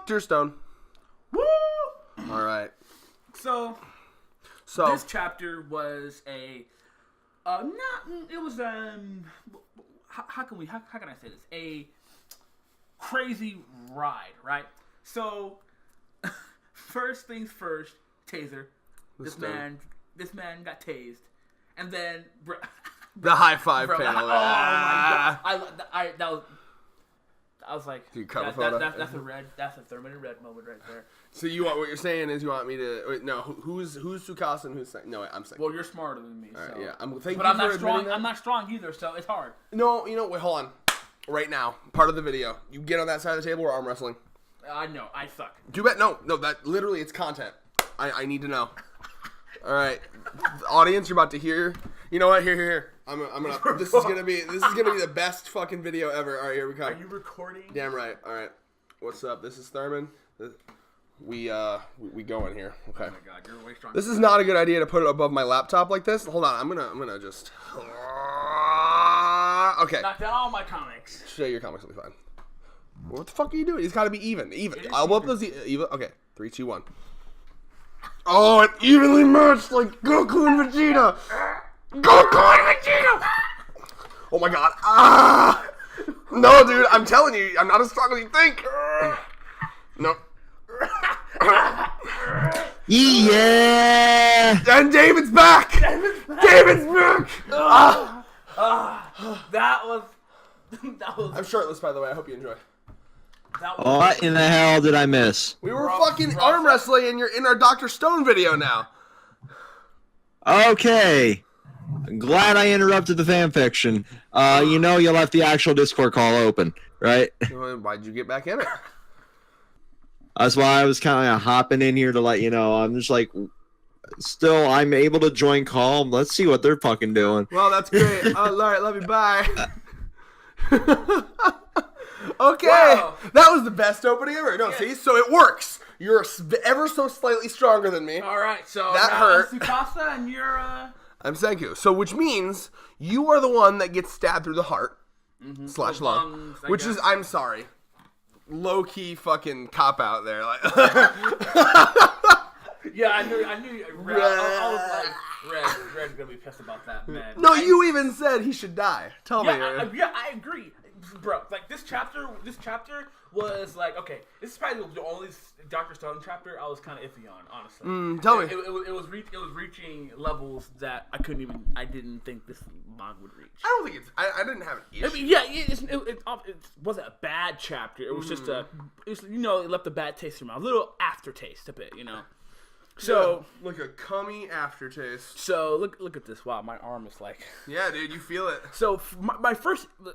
Dr. Stone. Woo! All right. So this chapter was how can I say this? A crazy ride, right? So first things first, taser. This man got tased, and then the high five panel. Oh my god! I was like, that's a Thurman and Red moment right there. So what you're saying is you want me to wait, no? Who's Tsukasa and who's no? Wait, I'm saying. Well, you're smarter than me. Right, so. yeah, I'm not strong. I'm not strong either, so it's hard. No, wait, hold on. Right now, part of the video, you get on that side of the table. We're arm wrestling. I know, I suck. Do bet no. That literally it's content. I need to know. All right, audience, you're about to hear. You know what? Here. I'm gonna. This is gonna be the best fucking video ever. All right, here we come. Are you recording? Damn right. All right. What's up? This is Thurman. We go in here. Okay. Oh my god, you're way stronger. This is not a good idea to put it above my laptop like this. Hold on. I'm gonna just. Okay. Knock down all my comics. Show your comics will be fine. What the fuck are you doing? It's got to be even. I'll up those even. Okay. 3, 2, 1. Oh, it evenly matched like Goku and Vegeta. Goku and Vegeta. Oh my god. No, dude. I'm telling you, I'm not as strong as you think. No. Yeah. And David's back. David's back. That was. I'm shirtless, by the way. I hope you enjoy. What in the hell did I miss? We were fucking arm wrestling, and you're in our Dr. Stone video now. Okay. I'm glad I interrupted the fan fiction. You left the actual Discord call open, right? Why'd you get back in it? That's why I was kind of hopping in here to let you know. I'm just like, still, I'm able to join call. Let's see what they're fucking doing. Well, that's great. All right, love you. Bye. Okay, wow. That was the best opening ever. No, see, so it works. You're ever so slightly stronger than me. All right, so that hurt. I'm Tsukasa and you're I'm Senku. So, which means you are the one that gets stabbed through the heart / lung, which is, I'm sorry, low key fucking cop out there. Like, yeah, I knew. Red, I was like, Red's gonna be pissed about that, man. No, you even said he should die. Tell me. I agree. Bro, like this chapter was like, okay, this is probably the only Dr. Stone chapter I was kind of iffy on, honestly. Tell me. It was reaching levels that I didn't think this manga would reach. I don't think I didn't have an issue. I mean, yeah, it wasn't a bad chapter. It was just it left a bad taste in my mouth, a little aftertaste a bit, So yeah, like a cummy aftertaste. So look at this. Wow, my arm is like. Yeah, dude, you feel it. So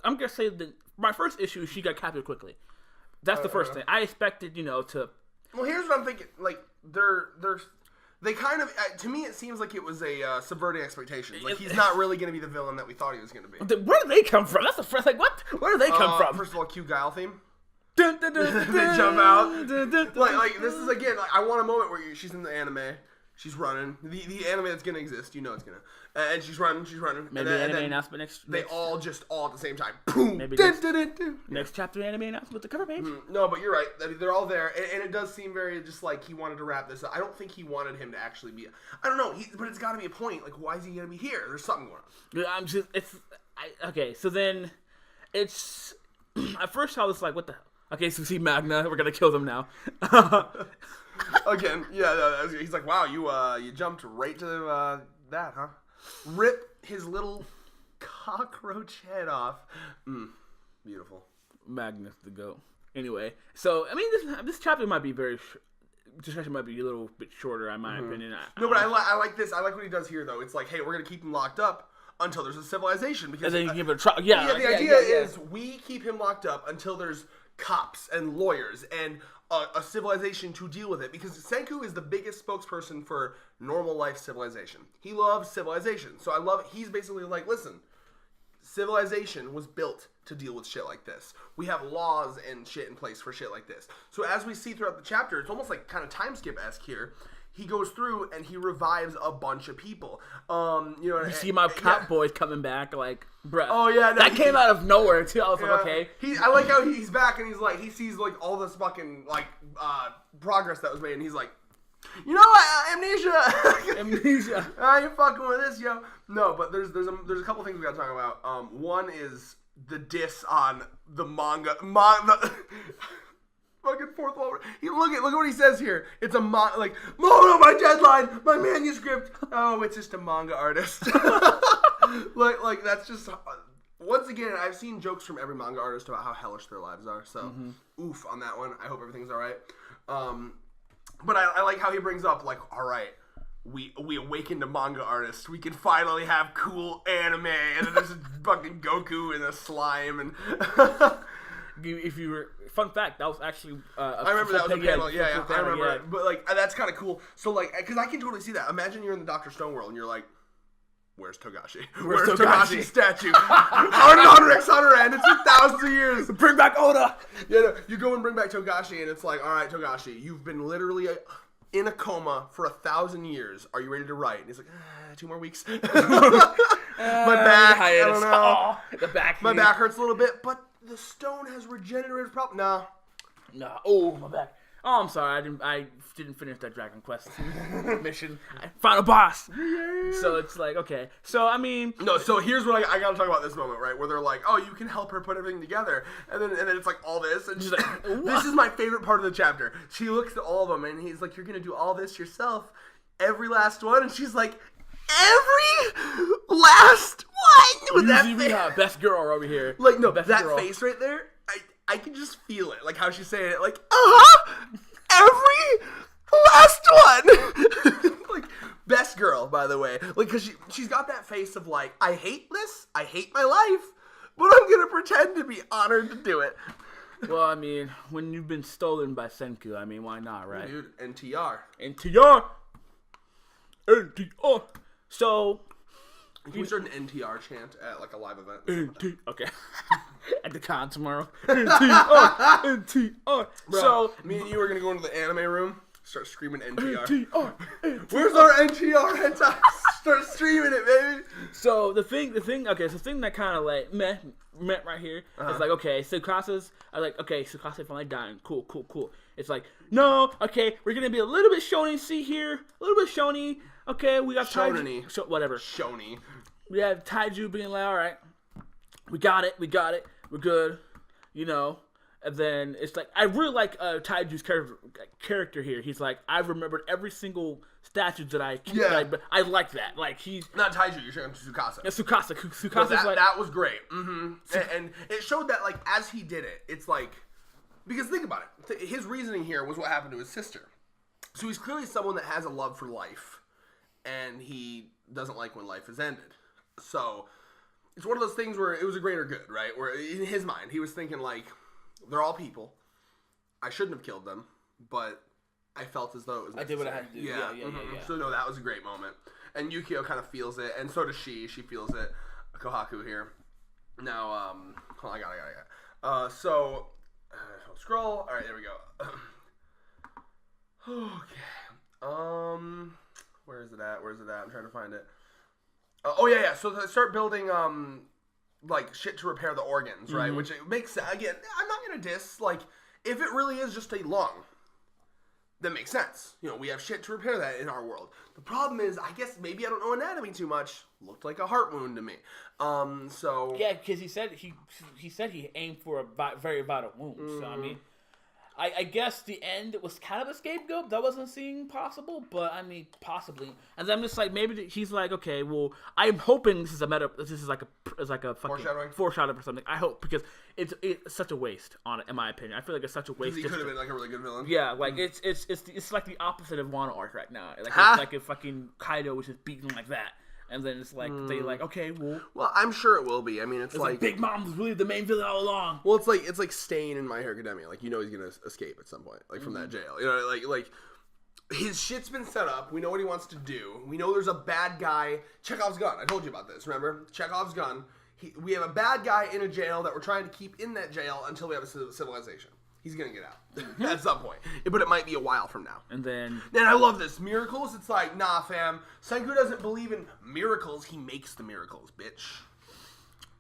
I'm gonna say that my first issue, she got captured quickly. That's the first thing I expected. To. Well, here's what I'm thinking. Like they kind of to me it seems like it was a subverting expectations. Like he's not really gonna be the villain that we thought he was gonna be. Where do they come from? That's the first. Like what? Where do they come from? First of all, cue Guile theme. Dun, dun, dun, they jump out. Like this is again. Like I want a moment where she's in the anime. She's running. The anime that's gonna exist. It's gonna. And she's running. Maybe the anime announcement next. They all at the same time. Boom. Maybe next chapter anime announcement with the cover page. No, but you're right. They're all there, and it does seem very just like he wanted to wrap this up. I don't think he wanted him to actually be. I don't know. But it's got to be a point. Like, why is he gonna be here? There's something going on. Okay. So then, it's at first I was like, what the hell? Okay, so see Magna, we're gonna kill them now. Again, yeah, he's like, wow, you jumped right to that, huh? Rip his little cockroach head off. Beautiful. Magnus the goat. Anyway, so I mean, this chapter might be discussion might be a little bit shorter, in my opinion. But I like this. I like what he does here, though. It's like, hey, we're gonna keep him locked up until there's a civilization, because and then you give it a try. Yeah, the idea is we keep him locked up until there's cops and lawyers and a civilization to deal with it, because Senku is the biggest spokesperson for normal life civilization. He loves civilization, so I love it. He's basically like, listen, civilization was built to deal with shit like this. We have laws and shit in place for shit like this. So as we see throughout the chapter, it's almost like kind of time skip-esque here. he goes through and he revives a bunch of people. You see my cop boys coming back, like, bruh. Oh yeah, that came out of nowhere too. I was like, okay. I like how he's back and he's like, he sees like all this fucking like progress that was made, and he's like, you know what, Amnesia. I ain't fucking with this, yo. No, but there's a couple things we gotta talk about. One is the diss on the manga. Fucking fourth wall. Look at what he says here. It's a my deadline, my manuscript. Oh, it's just a manga artist. like that's just. Once again, I've seen jokes from every manga artist about how hellish their lives are. So, oof on that one. I hope everything's all right. But I like how he brings up, like, all right, we awakened a manga artist. We can finally have cool anime, and then there's a fucking Goku and a slime and. If you were, fun fact, that was actually. I remember that was a panel. Yeah, I remember it. But like, that's kind of cool. So like, because I can totally see that. Imagine you're in the Dr. Stone world and you're like, where's Togashi? Where's Togashi's statue? How did Honrex Hunter end? It's been thousands of years. Bring back Oda. Yeah, no, you go and bring back Togashi, and it's like, all right, Togashi, you've been literally in a coma for 1,000 years. Are you ready to write? And he's like, 2 more weeks. My back, I don't know. The back. My back hurts a little bit, but the stone has regenerative properties. Nah. Oh, my back. Oh, I'm sorry. I didn't finish that Dragon Quest mission. Final boss. So it's like, okay. So, I mean. No, so here's what I gotta talk about this moment, right? Where they're like, oh, you can help her put everything together. And then it's like all this. And she's like, this is my favorite part of the chapter. She looks at all of them and he's like, you're gonna do all this yourself? Every last one? And she's like, every last one? With that best girl over here. Like, no, that face right there. I can just feel it, like how she's saying it, like, every last one. Like, best girl, by the way, like, because she's got that face of like, I hate this, I hate my life, but I'm gonna pretend to be honored to do it. Well, I mean, when you've been stolen by Senku, I mean, why not, right? Dude, NTR. So. Can we start an NTR chant at like a live event? Okay. At the con tomorrow. NTR. Bro, so me and you are gonna go into the anime room, start screaming NTR. NTR. Where's our NTR hentai? Start streaming it, baby. So the thing that kind of like met right here is like, okay, Tsukasa's. I was like, okay, Tsukasa finally dying. Cool. It's like, no, okay, we're gonna be a little bit shonen. See here, a little bit shonen. Okay, we got Shonen-y. Whatever. Shoni. We have Taiju being like, all right, we got it, we're good, you know. And then it's like, I really like Taiju's character here. He's like, I've remembered every single statue that I like that. Like, he's not Taiju. You're saying Tsukasa. Yeah, Tsukasa. Tsukasa's like, that was great. Mm-hmm. And it showed that like as he did it, it's like, because think about it. His reasoning here was what happened to his sister. So he's clearly someone that has a love for life. And he doesn't like when life is ended. So, it's one of those things where it was a greater good, right? Where in his mind, he was thinking like, they're all people. I shouldn't have killed them, but I felt as though it was necessary. I did what I had to do. Yeah. So, no, that was a great moment. And Yukio kind of feels it, and so does she. She feels it. Kohaku here. Now, hold on, I got it. Scroll. All right, there we go. Okay. Where is it at? I'm trying to find it. So they start building, like, shit to repair the organs, right? Which it makes, again, I'm not going to diss, like, if it really is just a lung, that makes sense. You know, we have shit to repair that in our world. The problem is, I guess, maybe I don't know anatomy too much, looked like a heart wound to me. Yeah, because he said he aimed for a very vital wound, so, I mean... I guess the end was kind of a scapegoat. That wasn't seeming possible, but I mean, possibly. And then I'm just like, maybe he's like, okay, well, I'm hoping this is like a fucking foreshadowing or something. I hope, because it's such a waste on it, in my opinion. I feel like it's such a waste. He could have been like a really good villain. Yeah, like it's like the opposite of Wano arc right now. Like it's like a fucking Kaido which is beaten like that. And then it's like, they like, okay, well... Well, I'm sure it will be. I mean, it's like Big Mom was really the main villain all along. Well, it's like Stain in My Hero Academia. Like, you know he's going to escape at some point. Like, from that jail. You know, like... His shit's been set up. We know what he wants to do. We know there's a bad guy. Chekhov's gun. I told you about this, remember? Chekhov's gun. We have a bad guy in a jail that we're trying to keep in that jail until we have a civilization. He's gonna get out at some point, but it might be a while from now. And I love this miracles. It's like, nah, fam. Senku doesn't believe in miracles. He makes the miracles, bitch.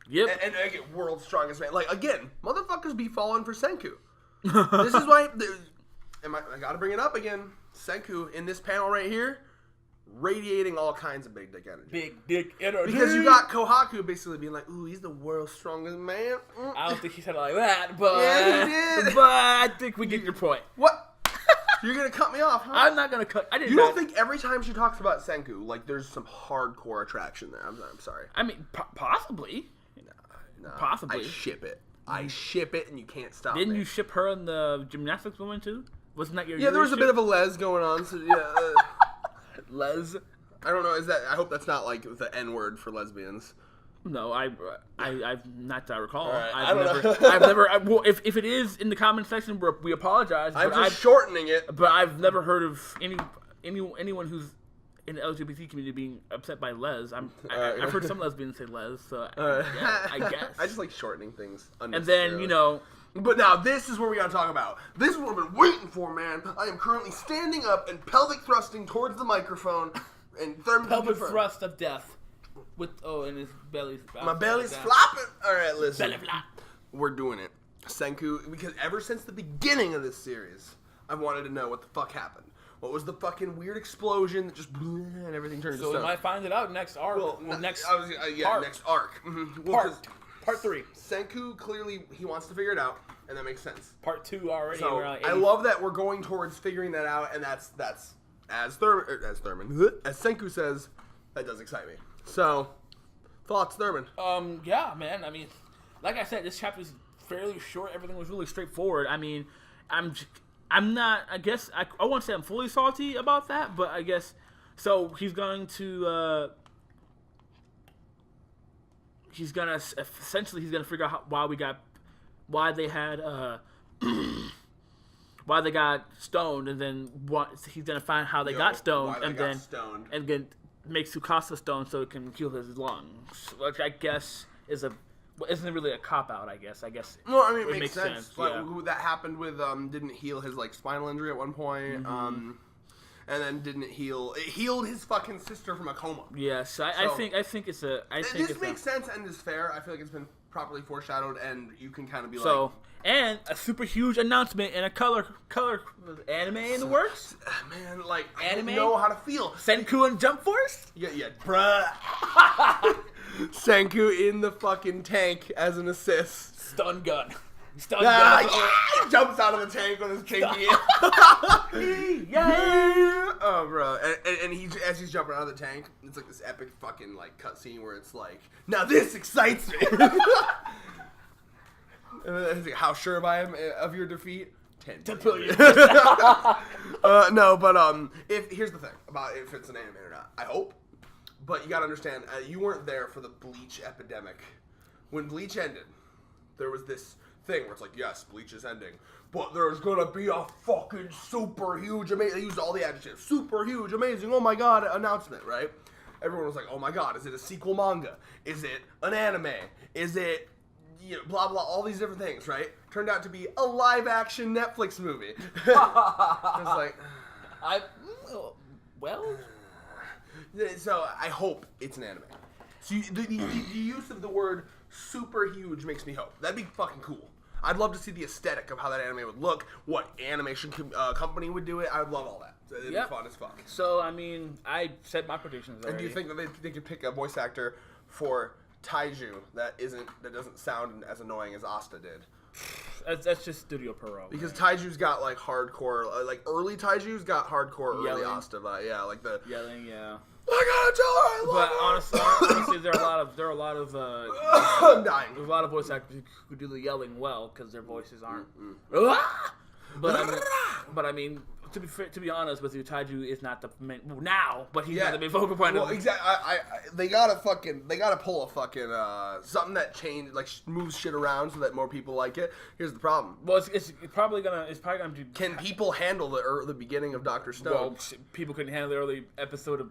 Yep. And I get world's strongest man. Like again, motherfuckers be falling for Senku. This is why. I gotta bring it up again. Senku in this panel right here, radiating all kinds of big dick energy. Big dick energy. Because you got Kohaku basically being like, ooh, he's the world's strongest man. I don't think he said it like that, but yeah, he did. But I think we get your point. What? You're gonna cut me off, huh? I'm not gonna cut. I didn't. You don't think every time she talks about Senku, like there's some hardcore attraction there? I'm sorry. I mean, possibly. No, possibly. I ship it, and you can't stop. Didn't you ship her and the gymnastics woman too? Wasn't that your? Yeah, there was a bit of a les going on. So yeah. Les. I don't know. Is that? I hope that's not like the N word for lesbians. No, I've not that I recall. Right, I've never. Well, if it is in the comment section, we apologize. I'm just shortening it. But I've never heard of anyone who's in the LGBT community being upset by les. I've heard some lesbians say les, so I guess. I just like shortening things. And then But now this is where we gotta talk about. This is what I've been waiting for, man. I am currently standing up and pelvic thrusting towards the microphone, and pelvic thrust of death. And his belly's. My belly's flopping. All right, listen. Belly flop. We're doing it, Senku, because ever since the beginning of this series, I've wanted to know what the fuck happened. What was the fucking weird explosion that just and everything turned to stone? So we might find it out next arc. Next arc. Mm-hmm. Part 3. Senku clearly he wants to figure it out, and that makes sense. Part 2 already. So I love that we're going towards figuring that out, and that's as Senku says, that does excite me. So thoughts, Thurman? Yeah, man. I mean, like I said, this chapter is fairly short. Everything was really straightforward. I mean, I'm not, I guess, I won't say I'm fully salty about that, but I guess, so he's going to, he's going to figure out why they got stoned, and then he's going to find how they got stoned, and then make Tsukasa stoned so it can heal his lungs, which I guess isn't really a cop-out, I guess. No, I mean, it makes sense. Like, that happened with, didn't heal his, like, spinal injury at one point, and then didn't heal. It healed his fucking sister from a coma. Yes, I think it's this makes sense and is fair. I feel like it's been properly foreshadowed, and you can kind of be and a super huge announcement in a color anime in the works. Man, like, anime? I don't know how to feel. Senku and Jump Force? Yeah, bruh. Senku in the fucking tank as an assist. Stun gun. Yeah, he jumps out of the tank with his pinky. Yeah. Oh, bro. And he, as he's jumping out of the tank, it's like this epic fucking like cutscene where it's like, now this excites me. And like, how sure am I of your defeat? 10 billion. No, but here's the thing about if it's an anime or not. I hope. But you gotta understand, you weren't there for the Bleach epidemic. When Bleach ended, there was this thing where it's like, yes, Bleach is ending, but there's gonna be a fucking super huge, amazing, they used all the adjectives, super huge, amazing, oh my god, announcement, right? Everyone was like, oh my god, is it a sequel manga? Is it an anime? Is it, blah, blah, all these different things, right? Turned out to be a live-action Netflix movie. It's like... So I hope it's an anime. So the use of the word super huge makes me hope. That'd be fucking cool. I'd love to see the aesthetic of how that anime would look, what animation company would do it. I would love all that. So it'd be fun as fuck. So, I mean, I said my predictions already. And do you think that they could pick a voice actor for Taiju that doesn't sound as annoying as Asta did? That's just Studio Pierrot. Because Taiju's got like hardcore, like early Taiju's got hardcore early Asta vibe. Yeah, like the yelling, yeah. I gotta tell her I love her. Honestly, there are a lot of I'm dying. There's a lot of voice actors who do the yelling well because their voices aren't. But I mean, to be honest with you, Taiju is not the main now, but he's not the main focal point. Well, exactly. They gotta pull a fucking something that moves shit around so that more people like it. Here's the problem. Well, it's probably gonna be. Can people handle the beginning of Dr. Stone? Well, people couldn't handle the early episode of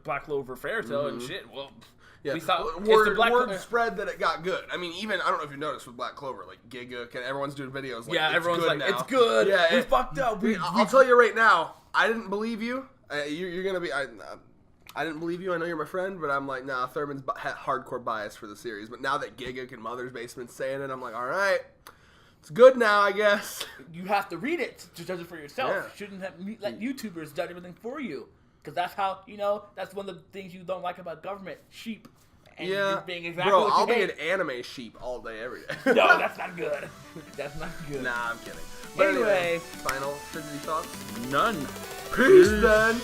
Black Clover Fairy Tale and shit. Well, Yeah, We saw word spread that it got good. I mean, even I don't know if you noticed with Black Clover, like Giga, everyone's doing videos. Like, everyone's like, now. it's good. Yeah, we fucked up. I'll tell you right now, I didn't believe you. You're gonna be. I didn't believe you. I know you're my friend, but I'm like, nah. Thurman's hardcore bias for the series. But now that Giga and Mother's Basement's saying it, I'm like, all right, it's good now, I guess. You have to read it to judge it for yourself. Yeah. You shouldn't have let YouTubers judge everything for you. Because that's how, that's one of the things you don't like about government. Sheep. And you're being exactly bro, what you I'll be hate. an anime sheep all day, every day. No, that's not good. That's not good. Nah, I'm kidding. But Anyway. final fidgety thoughts? None. Peace then.